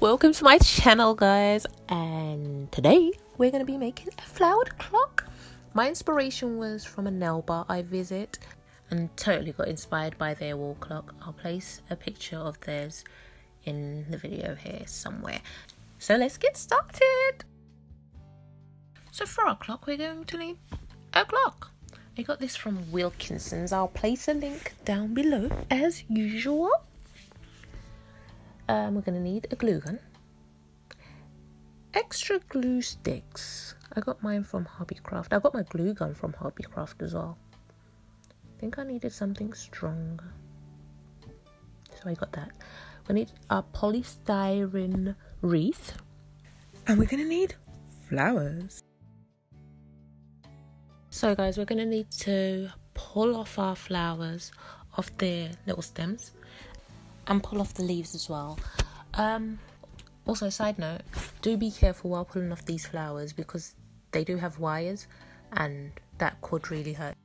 Welcome to my channel, guys, and today we're going to be making a flowered clock. My inspiration was from a nail bar I visit and totally got inspired by their wall clock. I'll place a picture of theirs in the video here somewhere. So let's get started. So for our clock we're going to need a clock. I got this from Wilkinson's. I'll place a link down below as usual. We're going to need a glue gun, extra glue sticks. I got mine from Hobbycraft. I got my glue gun from Hobbycraft as well. I think I needed something stronger, so I got that. We need a polystyrene wreath, and we're going to need flowers. So guys, we're going to need to pull off our flowers off their little stems and pull off the leaves as well. Also, side note, do be careful while pulling off these flowers because they do have wires and that could really hurt.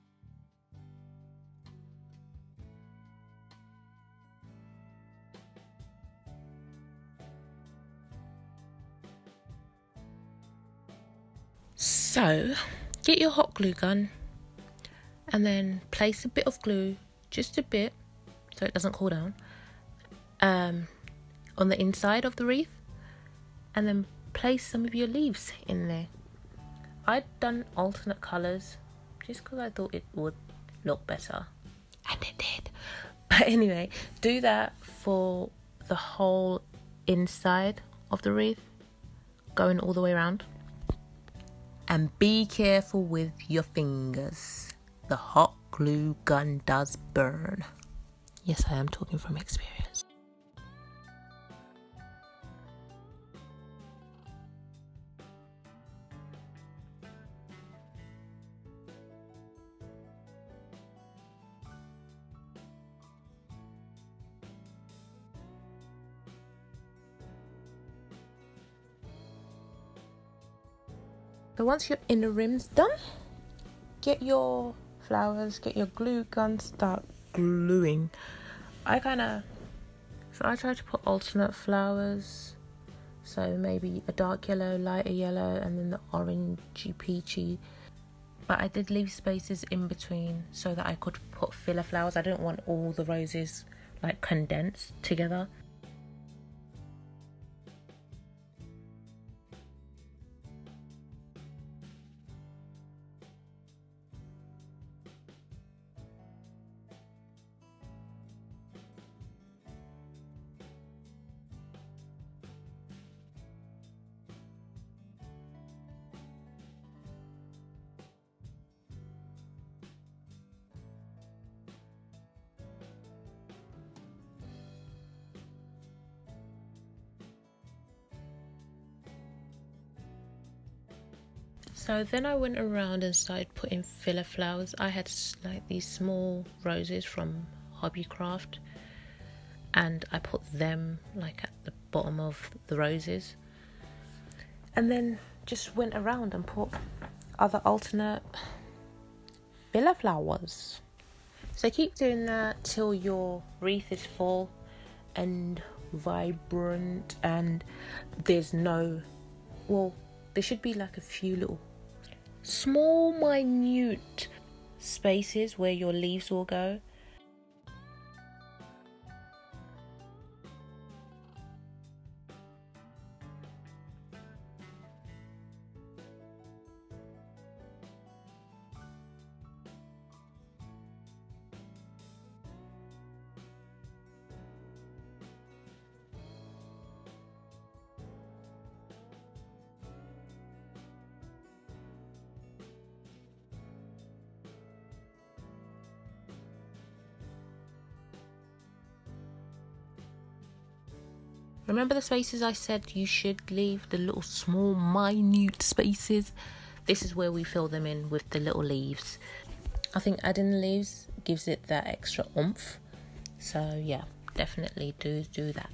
So get your hot glue gun and then place a bit of glue, just a bit so it doesn't cool down, on the inside of the wreath, and then place some of your leaves in there. I'd done alternate colours just because I thought it would look better, and it did. But anyway, do that for the whole inside of the wreath, going all the way around. And be careful with your fingers. The hot glue gun does burn. Yes, I am talking from experience. So once your inner rim's done, get your flowers, get your glue gun, start gluing. I try to put alternate flowers, so maybe a dark yellow, lighter yellow, and then the orangey peachy. But I did leave spaces in between so that I could put filler flowers. I didn't want all the roses like condensed together. So then I went around and started putting filler flowers. I had like these small roses from Hobbycraft, and I put them like at the bottom of the roses, and then just went around and put other alternate filler flowers. So keep doing that till your wreath is full and vibrant, and there's no, well, there should be like a few little small minute spaces where your leaves will go. Remember the spaces I said you should leave, the little small minute spaces? This is where we fill them in with the little leaves. I think adding the leaves gives it that extra oomph. So yeah, definitely do that.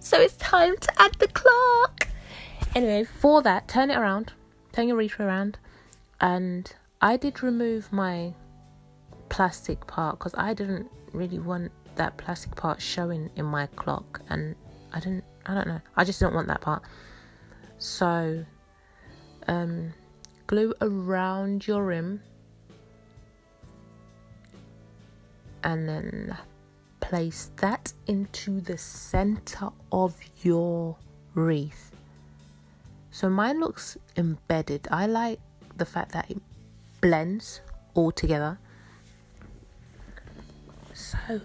So it's time to add the clock. Anyway, for that, turn it around. Turn your wreath around. And I did remove my plastic part because I didn't really want that plastic part showing in my clock. And I don't know. I just don't want that part. So, glue around your rim. And then place that into the center of your wreath. So mine looks embedded. I like the fact that it blends all together. So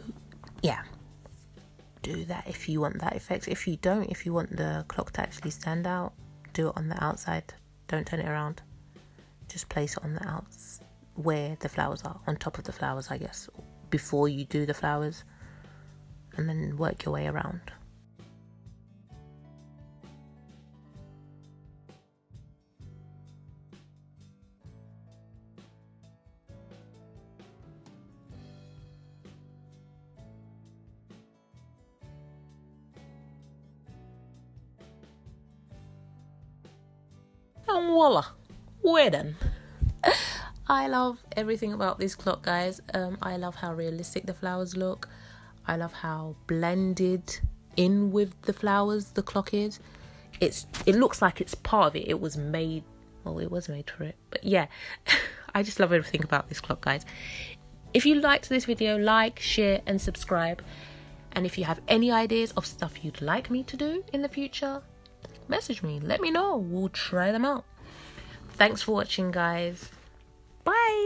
yeah, do that if you want that effect. If you don't, if you want the clock to actually stand out, do it on the outside. Don't turn it around. Just place it on the outs where the flowers are, on top of the flowers, I guess, before you do the flowers, and then work your way around. And voila, we're done. I love everything about this clock, guys. I love how realistic the flowers look. I love how blended in with the flowers the clock is. It looks like it's part of it. It was made for it. But yeah, I just love everything about this clock, guys. If you liked this video, like, share and subscribe. And if you have any ideas of stuff you'd like me to do in the future, message me. Let me know. We'll try them out. Thanks for watching, guys. Bye.